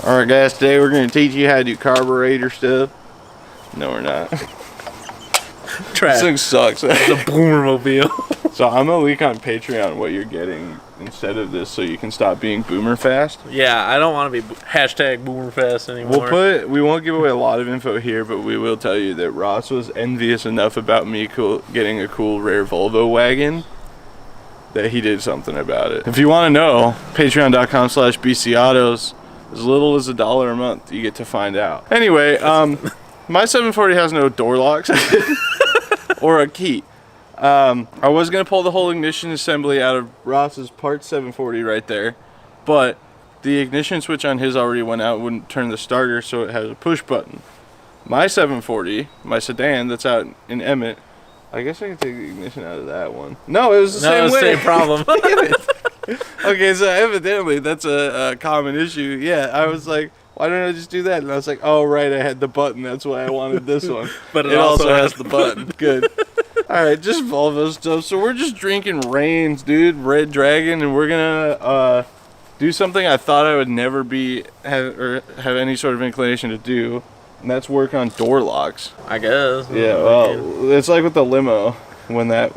Alright guys, today we're going to teach you how to do carburetor stuff. No, we're not. Trash. This thing sucks. It's a boomermobile. So I'm going to leak on Patreon what you're getting instead of this so you can stop being boomer fast. Yeah, I don't want to be hashtag boomer fast anymore. We won't give away a lot of info here, but we will tell you that Ross was envious enough about me getting a cool rare Volvo wagon that he did something about it. If you want to know, patreon.com/bcautos. As little as $1 a month, you get to find out. Anyway, my 740 has no door locks or a key. I was gonna pull the whole ignition assembly out of Ross's part 740 right there, but the ignition switch on his already went out, wouldn't turn the starter, so it has a push button. My 740, my sedan that's out in Emmett, I guess I can take the ignition out of that one. No, it was the same way. Same problem. Okay, so evidently that's a common issue. Yeah, I was like, why don't I just do that? And I was like, oh right, I had the button. That's why I wanted this one. But it also has the button. Good. All right, just Volvo stuff. So we're just drinking Reigns, dude, Red Dragon, and we're gonna do something I thought I would never have any sort of inclination to do, and that's work on door locks. I guess. Yeah, well, it's like with the limo. When the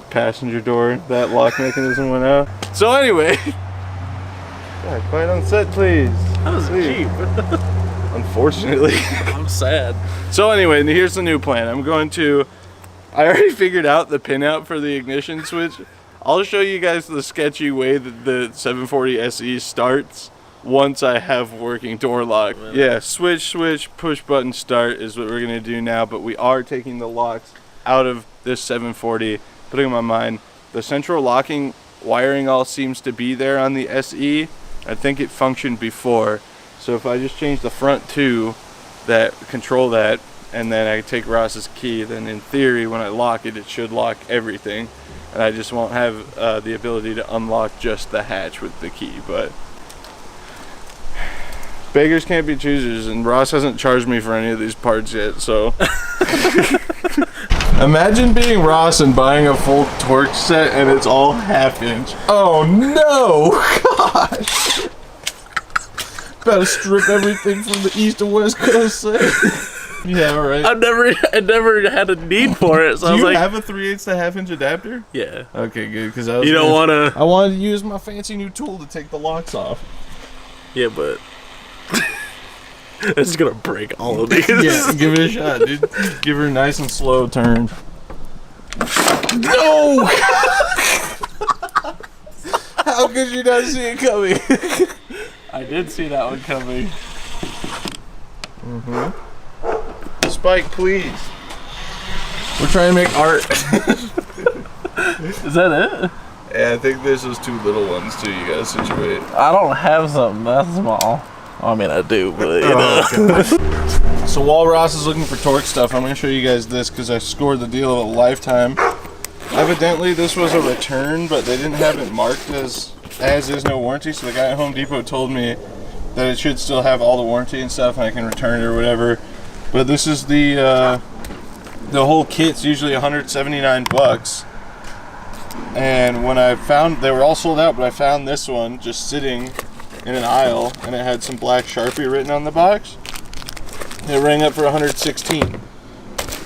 passenger door, that lock mechanism went out. So anyway, yeah, quiet on set, please. That was cheap. Unfortunately. I'm sad. So anyway, here's the new plan. I already figured out the pinout for the ignition switch. I'll show you guys the sketchy way that the 740 SE starts once I have working door lock. Yeah, switch, push button start is what we're gonna do now, but we are taking the locks out of this 740, putting in my mind the central locking wiring all seems to be there on the SE. I think it functioned before, so if I just change the front two that control that, and then I take Ross's key, then in theory when I lock it, it should lock everything, and I just won't have the ability to unlock just the hatch with the key. But beggars can't be choosers, and Ross hasn't charged me for any of these parts yet, so imagine being Ross and buying a full torque set and it's all half-inch. Oh no! Gosh! Better strip everything from the east and west coast side. Yeah, right. I never had a need for it, so Do I was like, have a 3/8 to 1/2 adapter? yeah. Okay, good, because You don't want to. I wanted to use my fancy new tool to take the locks off. Yeah, but it's gonna break all of these. Yeah, give it a shot, dude. Give her a nice and slow turn. No! How could you not see it coming? I did see that one coming. Spike, please. We're trying to make art. Is that it? Yeah, I think there's those two little ones too. You gotta situate. I don't have something that small. I mean, I do, but you know. So while Ross is looking for torque stuff, I'm going to show you guys this because I scored the deal of a lifetime. Evidently, this was a return, but they didn't have it marked as is no warranty. So the guy at Home Depot told me that it should still have all the warranty and stuff, and I can return it or whatever. But this is the whole kit's usually $179. And when I found, they were all sold out, but I found this one just sitting in an aisle, and it had some black Sharpie written on the box. It rang up for $116.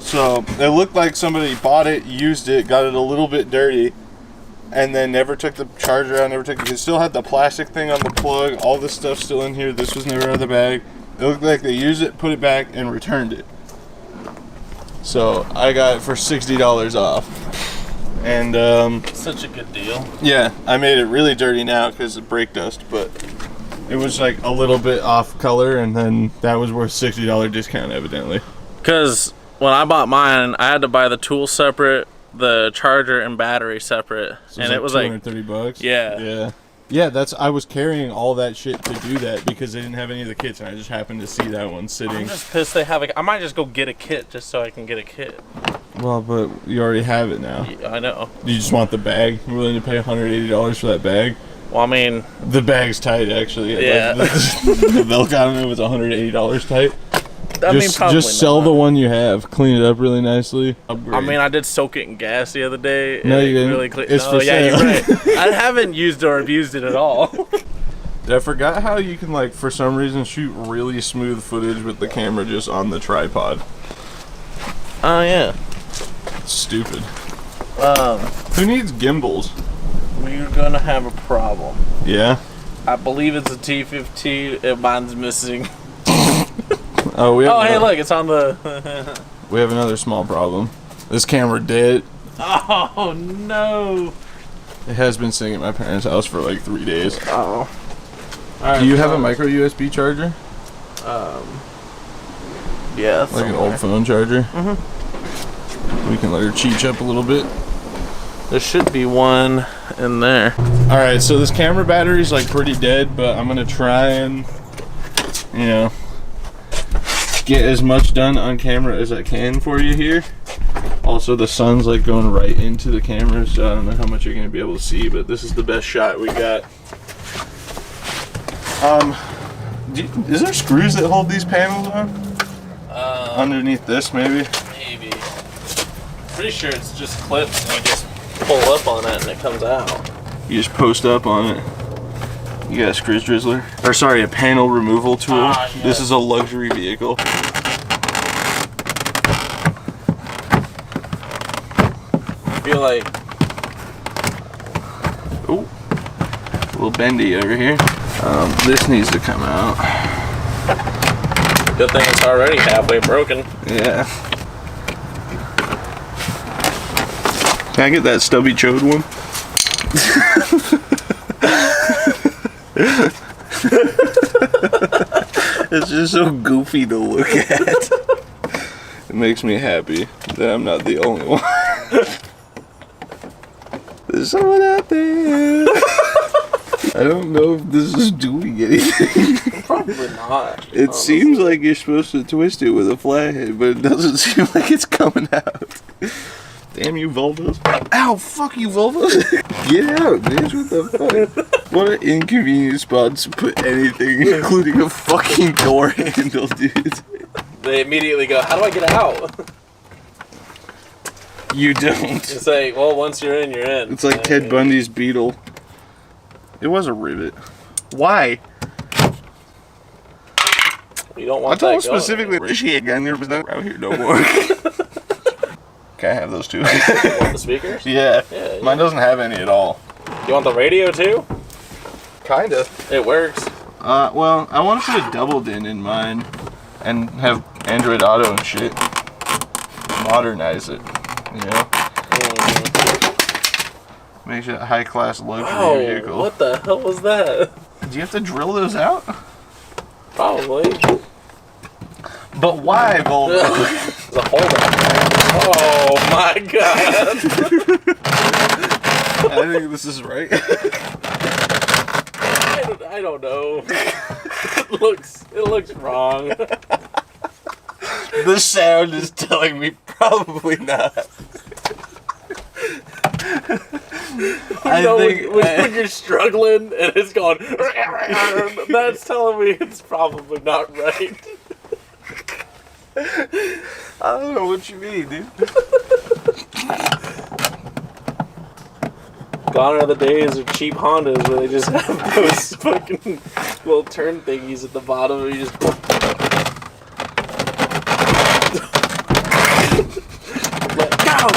So it looked like somebody bought it, used it, got it a little bit dirty, and then never took the charger out, it still had the plastic thing on the plug, all this stuff still in here. This was never out of the bag. It looked like they used it, put it back, and returned it. So I got it for $60 off. And Such a good deal. yeah, I made it really dirty now because of brake dust, but it was like a little bit off color, and then that was worth $60 discount evidently. Because when I bought mine, I had to buy the tool separate, the charger and battery separate, So and it was like $230. Yeah. Yeah, I was carrying all that shit to do that because they didn't have any of the kits, and I just happened to see that one sitting. I'm just pissed they have I might just go get a kit just so I can get a kit. Well, but you already have it now. Yeah, I know. You just want the bag? You're willing to pay $180 for that bag? Well, I mean, the bag's tight actually. Yeah. Like, the Velcro on it was $180 tight. Probably just sell the one you have, clean it up really nicely. Upgrade. I mean, I did soak it in gas the other day. No, you didn't. Really It's for yeah, sale. you're right. I haven't used or abused it at all. I forgot how you can, like, for some reason shoot really smooth footage with the camera just on the tripod. Oh yeah. It's stupid. Who needs gimbals? We're gonna have a problem. Yeah? I believe it's a T15 and mine's missing. Oh, hey, look, it's on the... We have another small problem. This camera dead. Oh, no. It has been sitting at my parents' house for like 3 days. Uh-oh. Right, do you have a micro USB charger? Yeah. Like an old phone charger? Mm-hmm. We can let her cheech up a little bit. There should be one in there. Alright, so this camera battery's like pretty dead, but I'm gonna try and, you know, get as much done on camera as I can for you here. Also, the sun's like going right into the camera, so I don't know how much you're gonna be able to see, but this is the best shot we got. Is there screws that hold these panels on? Underneath this, maybe? Maybe. Pretty sure it's just clips and you just pull up on it and it comes out. You just post up on it. You got a screw drizzler? Or sorry, a panel removal tool. Yes. This is a luxury vehicle. I feel like... Ooh. A little bendy over here. This needs to come out. Good thing it's already halfway broken. Yeah. Can I get that stubby chode one? It's just so goofy to look at. It makes me happy that I'm not the only one. There's someone out there. I don't know if this is doing anything. Probably not. It seems like you're supposed to twist it with a flathead, but it doesn't seem like it's coming out. Damn you, Volvos. Ow, fuck you, Volvos. Get out, bitch. What the fuck? What an inconvenient spot to put anything, including a fucking door handle, dude. They immediately go, how do I get out? You don't. It's like, well, once you're in, you're in. It's like Ted Bundy's beetle. It was a rivet. Why? You don't want I told that him specifically, she ain't got there, but not around here no more. Can I have those two? You want the speakers? Yeah. Yeah. Mine doesn't have any at all. You want the radio too? Kinda. It works. Well, I want to put a double din in mine and have Android Auto and shit. Modernize it, you know? Makes it a high-class luxury vehicle. What the hell was that? Do you have to drill those out? Probably. But why, Volvo? There's a hole there. Oh my god. I think this is right. I don't know. It looks wrong. The sound is telling me probably not. When you're struggling and it's going, that's telling me it's probably not right. I don't know what you mean, dude. Gone are the days of cheap Hondas where they just have those fucking little turn thingies at the bottom and you just... Let go!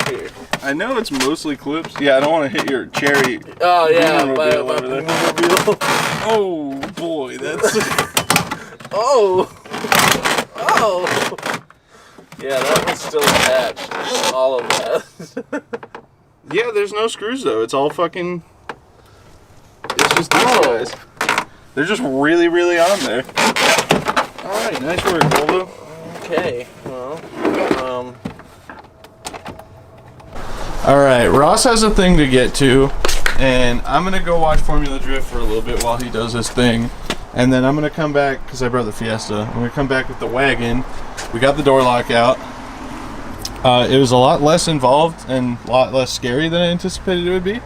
Here. I know it's mostly clips. Yeah, I don't want to hit your cherry. Oh yeah, my Boomermobile. Oh boy, that's... Oh! Yeah, that one's still attached. All of that. Yeah, there's no screws though. It's all fucking... It's just these guys. They're just really, really on there. Alright, nice work, Volvo. Okay, well, Alright, Ross has a thing to get to, and I'm gonna go watch Formula Drift for a little bit while he does his thing. And then I'm gonna come back, because I brought the Fiesta, I'm gonna come back with the wagon. We got the door lock out. It was a lot less involved and a lot less scary than I anticipated it would be.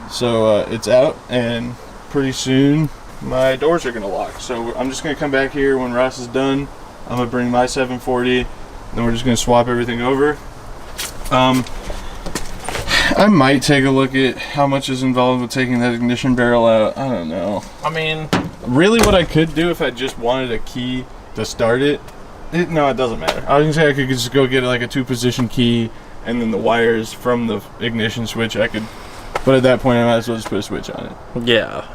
So it's out, and pretty soon my doors are gonna lock. So I'm just gonna come back here when Ross is done. I'm gonna bring my 740, then we're just gonna swap everything over. I might take a look at how much is involved with taking that ignition barrel out. I don't know. I mean, really what I could do if I just wanted a key to start it, no, it doesn't matter. I was gonna say I could just go get like a 2-position key and then the wires from the ignition switch I could, but at that point I might as well just put a switch on it. yeah.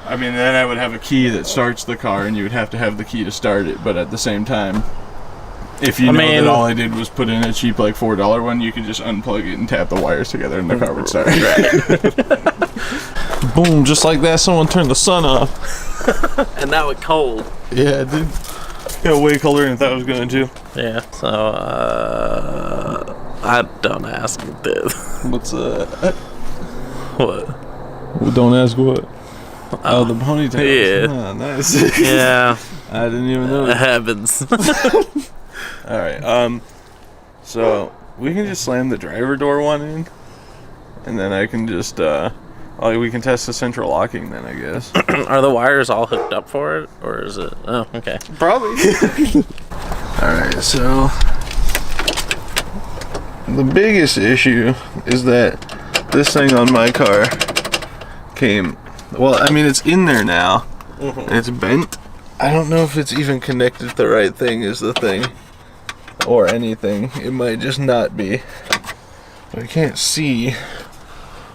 I mean, then I would have a key that starts the car and you would have to have the key to start it, but at the same time, if you know that all I did was put in a cheap like $4 one, you could just unplug it and tap the wires together and the car would start. Boom, just like that, someone turned the sun off. And now it's cold. Yeah, it did. Got way colder than I thought it was going to. Yeah, so, I don't ask this. What's What? Well, don't ask what? Oh, the ponytail. Yeah. Oh, nice. Yeah. I didn't even know. It happens. All right. So we can just slam the driver door one in, and then I can just we can test the central locking then, I guess. Are the wires all hooked up for it, or is it? Oh, okay. Probably. All right. So the biggest issue is that this thing on my car came. Well, I mean, it's in there now. And it's bent. I don't know if it's even connected to the right thing is the thing. Or anything. It might just not be. But I can't see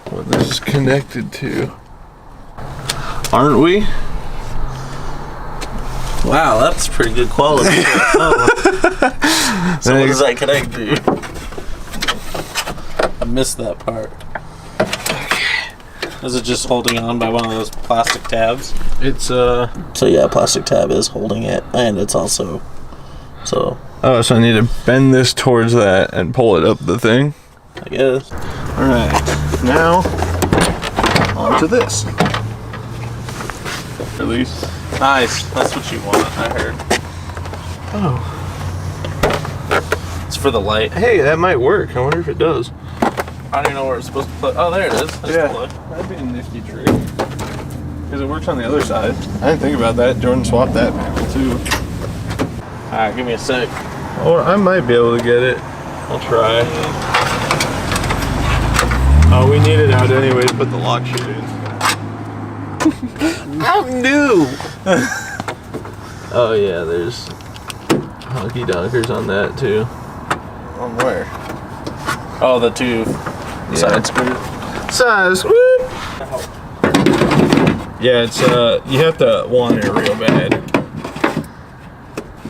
what this is connected to. Aren't we? Wow, that's pretty good quality. Oh. So what does that connect to? I missed that part. Is it just holding on by one of those plastic tabs? It's So yeah, plastic tab is holding it, and it's also so. Oh, so I need to bend this towards that and pull it up the thing. I guess. All right, now onto this. Release. Nice. That's what you want. I heard. Oh. It's for the light. Hey, that might work. I wonder if it does. I don't even know where it's supposed to put. Oh, there it is. There's the light. That'd be a nifty trick. Because it works on the other side. I didn't think about that. Jordan swapped that panel too. All right, give me a sec. Or I might be able to get it. I'll try. Oh, we need it out anyways. Put the lock shit in. I'm new. Oh yeah, there's honky donkers on that too. On where? Oh, the two side screws. Size. Whoop. Yeah, it's you have to want it real bad.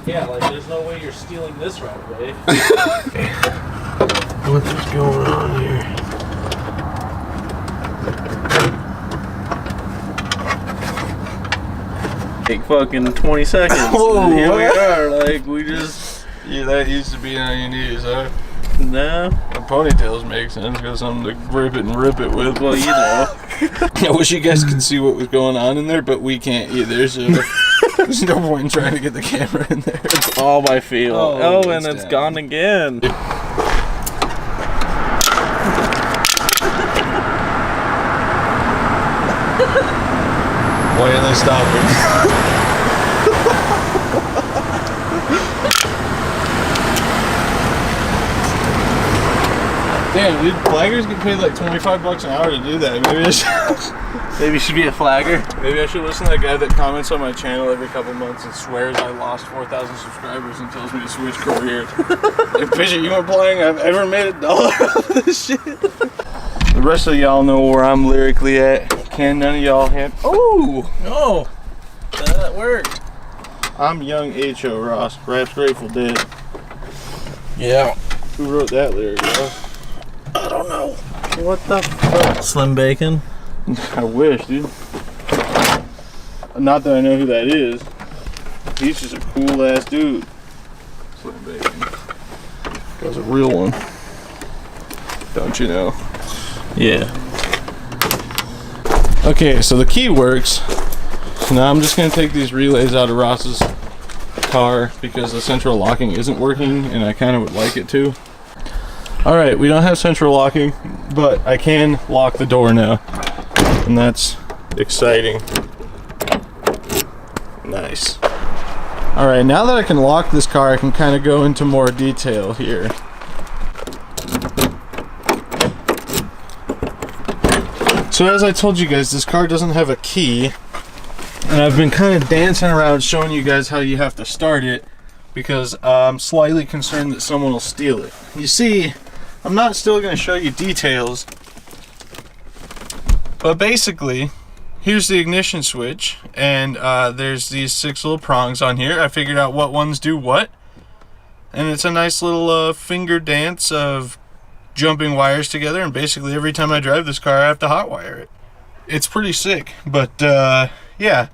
Yeah, like there's no way you're stealing this right away. What is going on here? Take fucking 20 seconds. Oh, and here we what? are. Like we just. Yeah, that used to be on your knees, huh? No. The ponytails make sense. Got something to grip it and rip it with. Well, you know. I wish you guys could see what was going on in there, but we can't either, so there's no point in trying to get the camera in there. It's all by feel. Oh, and it's down. gone again. Why are they stopping? Damn, dude, flaggers get paid like $25 an hour to do that. Maybe Maybe you should be a flagger. Maybe I should listen to that guy that comments on my channel every couple months and swears I lost 4,000 subscribers and tells me to switch careers. If Bishop, you implying I've ever made $1 off of this shit? The rest of y'all know where I'm lyrically at. Can none of y'all hit? Oh! No. That worked. I'm young H.O. Ross, Rap's Grateful Dead. Yeah. Who wrote that lyric, bro? I don't know. What the fuck? Slim Bacon. I wish, dude. Not that I know who that is. He's just a cool ass dude. Slim Bacon. That's a real one. Don't you know? Yeah. Okay, so the key works. So now I'm just gonna take these relays out of Ross's car because the central locking isn't working and I kind of would like it to. Alright, we don't have central locking, but I can lock the door now. And that's exciting. Nice. Alright, now that I can lock this car, I can kind of go into more detail here. So as I told you guys, this car doesn't have a key, and I've been kind of dancing around showing you guys how you have to start it because I'm slightly concerned that someone will steal it. You see, I'm not still going to show you details, but basically, here's the ignition switch, and there's these 6 little prongs on here. I figured out what ones do what, and it's a nice little finger dance of jumping wires together, and basically every time I drive this car I have to hotwire it. It's pretty sick, but yeah,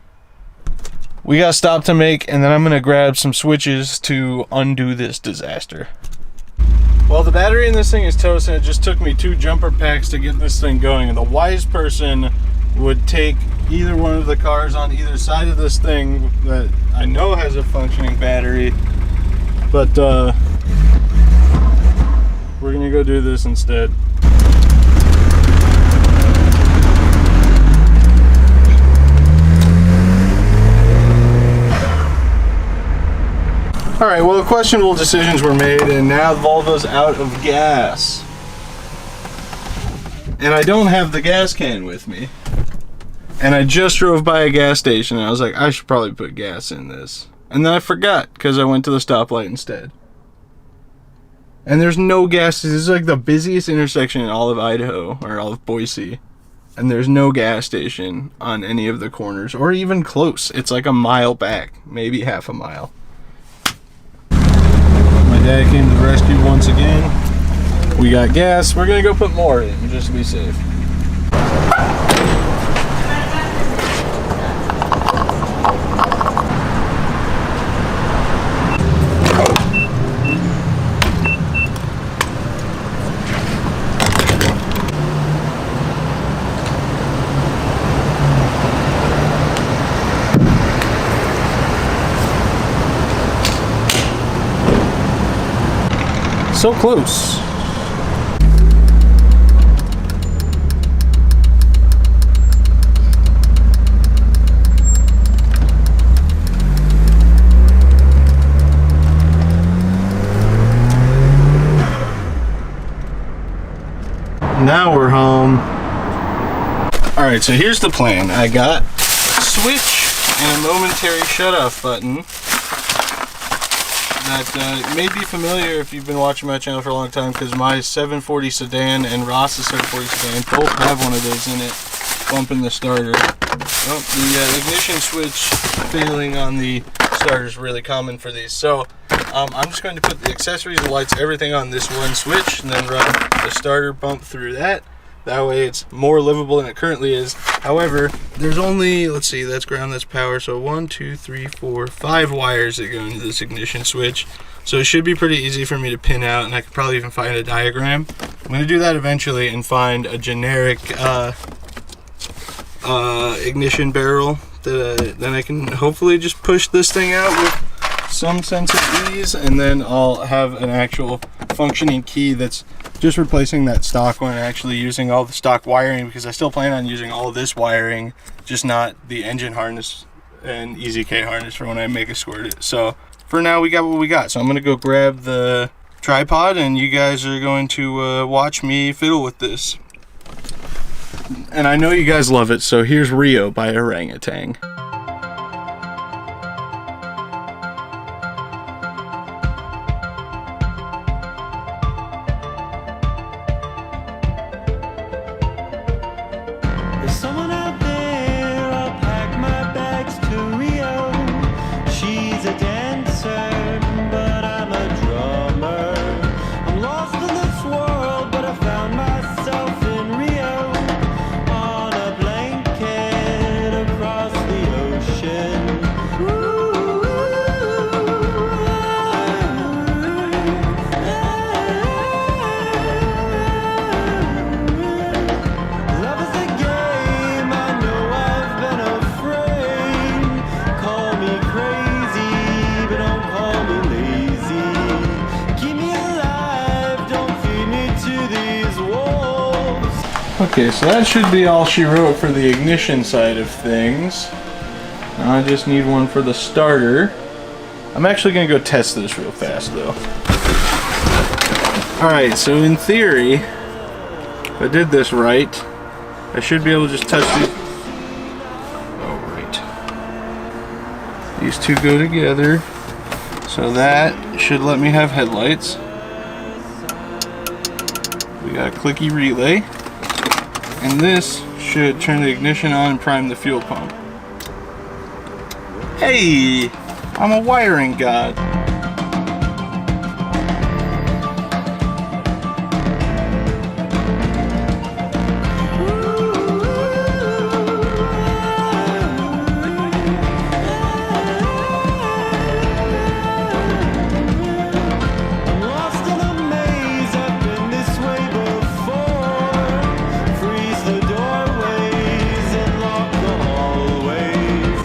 we got a stop to make, and then I'm gonna grab some switches to undo this disaster. Well, the battery in this thing is toast, and it just took me 2 jumper packs to get this thing going, and the wise person would take either one of the cars on either side of this thing that I know has a functioning battery, but we're gonna go do this instead. Alright, well, questionable decisions were made, and now Volvo's out of gas. And I don't have the gas can with me. And I just drove by a gas station, and I was like, I should probably put gas in this. And then I forgot, because I went to the stoplight instead. And there's no gas. This is like the busiest intersection in all of Idaho, or all of Boise. And there's no gas station on any of the corners, or even close. It's like a mile back, maybe half a mile. My dad came to the rescue once again. We got gas. We're gonna go put more in, just to be safe. So close. Now we're home. Alright, so here's the plan. I got a switch and a momentary shut-off button that may be familiar if you've been watching my channel for a long time, because my 740 sedan and Ross's 740 sedan both have one of those in it, bumping the starter. Well, the ignition switch failing on the starter is really common for these. So I'm just going to put the accessories, the lights, everything on this one switch, and then run the starter bump through that. That way it's more livable than it currently is. However, there's only, let's see, that's ground, that's power. So 1, 2, 3, 4, 5 wires that go into this ignition switch. So it should be pretty easy for me to pin out, and I could probably even find a diagram. I'm going to do that eventually and find a generic ignition barrel that then I can hopefully just push this thing out with some sense of ease, and then I'll have an actual functioning key that's just replacing that stock one and actually using all the stock wiring, because I still plan on using all this wiring, just not the engine harness and EZK harness for when I make a squirt. So for now we got what we got. So I'm gonna go grab the tripod, and you guys are going to watch me fiddle with this. And I know you guys love it, so here's Rio by Orangutan. Someone out there, I'll pack my bags to Rio. She's a dancer, but I'm a drummer. I'm lost in this world, but I found myself in Rio. On a blanket across the ocean. Love is a game, I know I've been afraid. Call me crazy, but don't call me lazy. Keep me alive, don't feed me to these wolves. Okay, so that should be all she wrote for the ignition side of things. Now I just need one for the starter. I'm actually gonna go test this real fast though. Alright, so in theory, if I did this right, I should be able to just touch these. Oh, right. These two go together. So that should let me have headlights. We got a clicky relay. And this should turn the ignition on and prime the fuel pump. Hey, I'm a wiring god. I'm lost in a maze. I've been this way before. Freeze the doorways and lock the hallways.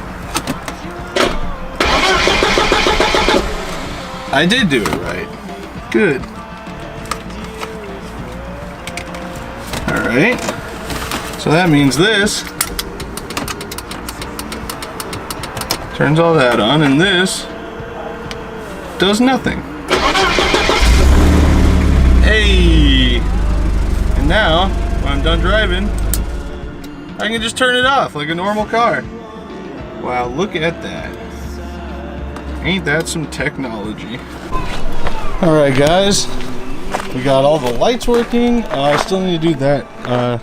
I did do it right. Good. Alright. So that means this turns all that on, and this does nothing. Hey! And now, when I'm done driving, I can just turn it off like a normal car. Wow, look at that. Ain't that some technology? Alright guys, we got all the lights working. I still need to do that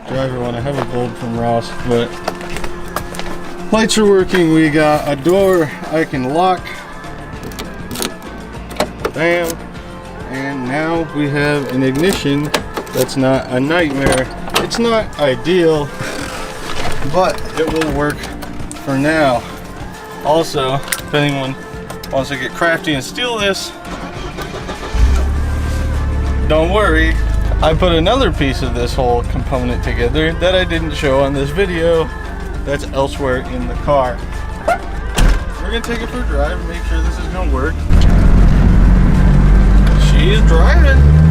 driver one. I have a bulb from Ross, but lights are working. We got a door I can lock. Bam. And now we have an ignition that's not a nightmare. It's not ideal, but it will work for now. Also, if anyone wants to get crafty and steal this, don't worry, I put another piece of this whole component together that I didn't show on this video that's elsewhere in the car. We're gonna take it for a drive and make sure this is gonna work. She's driving.